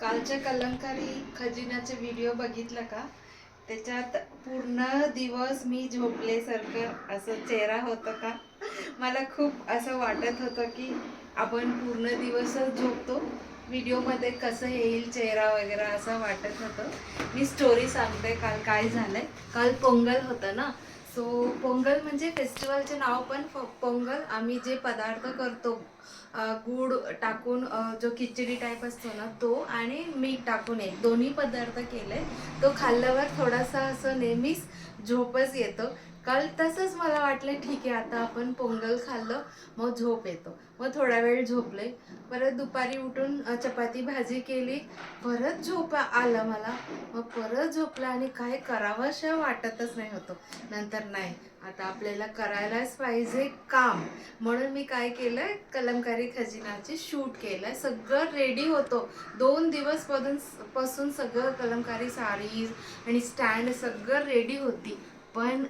कालच्या कलमकारी खजिन्याचे व्हिडिओ बघितला का? त्याच्यात पूर्ण दिवस मी झोपल्यासारखं असं चेहरा होता का? मला खूप असं वाटत होतं की आपण पूर्ण दिवसच झोपतो. व्हिडिओमध्ये कसं येईल चेहरा वगैरे असं वाटत होतं. मी स्टोरी सांगते काल काय झालंय. काल पोंगल होतं ना, सो पोंगल म्हणजे फेस्टिवलचे नाव पण पोंगल. आम्ही जे पदार्थ करतो गूळ टाकून, जो खिचडी टाईप असतो ना तो, आणि मीठ टाकून एक दोन्ही पदार्थ केले. तो खाल्ल्यावर थोडासा असं नेहमीच झोपच येतो. काल तसंच मला वाटलं ठीक आहे आता आपण पोंगल खाल्लं मग झोप येतो, मग थोडा वेळ झोपले. परत दुपारी उठून चपाती भाजी केली, परत झोप आलं मला. मग परत झोपलं आणि काय करावंसं वाटतच नाही होतं. नंतर नाही, आता आपल्याला करायलाच पाहिजे काम. म्हणून मी काय केलं, कलमकारी खजिनाचे शूट केलं. सगळं रेडी होतो 2 दिवस पासून सगळं कलमकारी साडीज आणि स्टँड सगळं रेडी होती. पण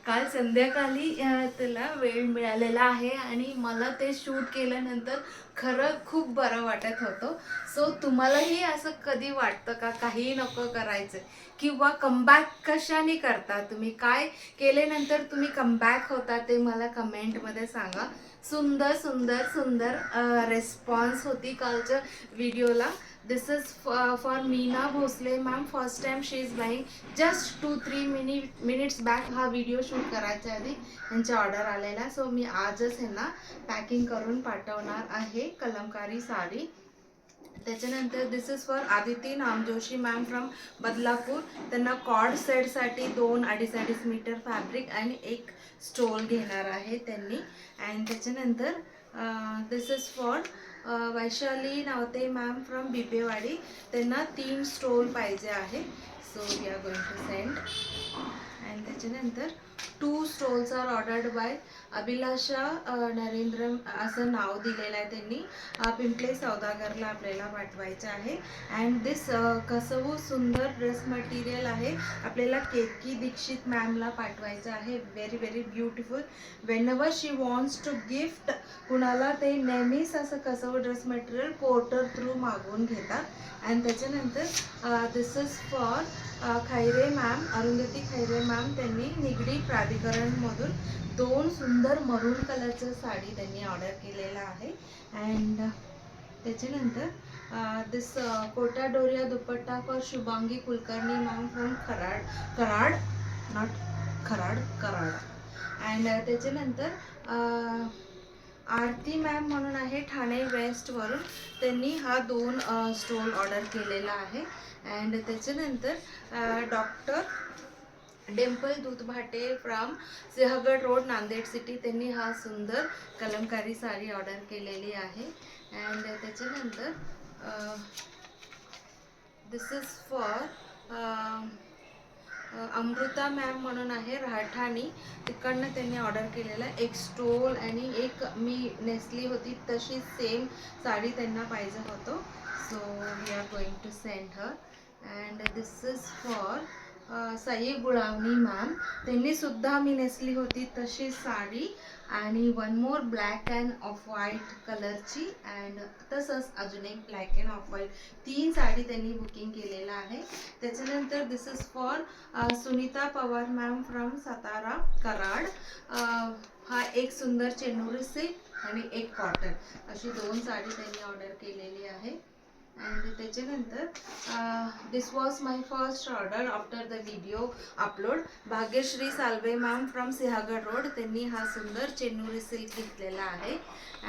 काल संध्याकाळी त्याला वेळ मिळालेला आहे आणि मला ते शूट केल्यानंतर खरं खूप बरं वाटत होतं. सो तुम्हालाही असं कधी वाटतं का काही नको करायचं, किंवा कमबॅक कशाने करता तुम्ही, काय केल्यानंतर तुम्ही कमबॅक होता ते मला कमेंटमध्ये सांगा. सुंदर सुंदर सुंदर रिस्पॉन्स होती कालच्या व्हिडिओला. This is for Meena Bhosale ma'am. First time she is buying. Just 2-3 minutes back हा व्हिडिओ शूट करायच्या आधी यांचा ऑर्डर आलेला. सो मी आजच ह्यांना पॅकिंग करून पाठवणार आहे कलमकारी साडी. त्याच्यानंतर this is for Aditi Namjoshi ma'am from Badlapur. त्यांना कॉर्ड सेटसाठी 2-2.5 मीटर फॅब्रिक आणि एक स्टोल घेणार आहे त्यांनी. अँड त्याच्यानंतर this is for Vaishali Navate ma'am from Bipewadi. त्यांना 3 स्टोल पाहिजे आहे. So we are going to send. And त्याच्यानंतर 2 stoles are ordered by Abhilasha Narendra, असं नाव दिलेलं आहे त्यांनी. पिंपळे सौदागरला आपल्याला पाठवायचं आहे. अँड दिस कसं सुंदर ड्रेस मटेरियल आहे, आपल्याला केतकी दीक्षित मॅमला पाठवायचं आहे. Very very beautiful. Whenever she wants to gift कुणाला, ते नेहमीच असं कसं ड्रेस मटेरियल पोर्टर थ्रू मागवून घेतात. अँड त्याच्यानंतर this is for Khaire ma'am, Arundhati Khaire ma'am. त्यांनी निगडी प्राधिकरणमधून 2 सुंदर मरून कलरचं साडी त्यांनी ऑर्डर केलेला आहे. अँड त्याच्यानंतर this Kota Doria dupatta for Shubhangi Kulkarni ma'am from Karad. And त्याच्यानंतर आरती मॅम म्हणून आहे ठाणे वेस्टवरून. त्यांनी हा 2 स्टोल ऑर्डर केलेला आहे. अँड त्याच्यानंतर doctor Dimple Dudhbhate from Sinhagad road Nanded city. त्यांनी हा सुंदर कलमकारी साडी ऑर्डर केलेली आहे. अँड त्याच्यानंतर this is for Amruta ma'am म्हणून आहे राठाणी. तिकडनं त्यांनी ऑर्डर केलेला एक स्टोल आणि एक मी नेसली होती तशी सेम साडी त्यांना पाहिजे होतं. So we are going to send her. And this is for Sai Gulavani ma'am. त्यांनी सुद्धा मी नेसली होती तशी साडी आणि 1 more black and off white कलरची. अँड तसंच अजून एक black and off white, 3 sari त्यांनी बुकिंग केलेलं आहे. त्याच्यानंतर this is for Sunita Pawar ma'am from Satara Karad. हा एक सुंदर चेन्नूरी सिल्क आणि एक कॉटन, अशी 2 साडी त्यांनी ऑर्डर केलेली आहे. अँड त्याच्यानंतर this was my first order after the video upload. Bhagyashree Salve ma'am from Sinhagad road. त्यांनी हा सुंदर चेन्नूरी सिल्क घेतलेला आहे.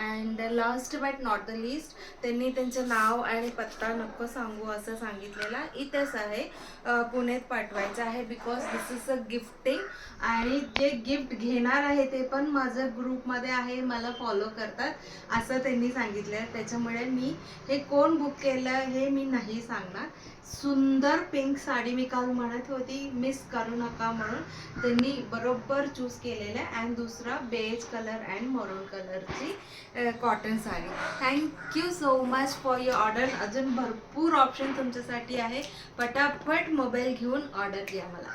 And last but not the list, त्यांनी त्यांचं नाव आणि पत्ता नको सांगू असं सांगितलेला. इथेच आहे, पुण्यात पाठवायचं आहे. Because this is a gifting, आणि जे गिफ्ट घेणार आहे ते पण माझं ग्रुपमध्ये आहे, मला फॉलो करतात असं त्यांनी सांगितलं. त्याच्यामुळे मी हे कोण बुक केलं हे मी नाही सांगणार. सुंदर पिंक साडी मी काल म्हणत होती मिस करू नका म्हणून, त्यांनी बरोबर चूज केलेलं आहे. अँड दुसरा बेज कलर अँड मरून कलरची cotton sari. Thank you so much for your order. अजून भरपूर ऑप्शन तुमच्यासाठी आहे. पटापट मोबाईल घेऊन ऑर्डर द्या मला.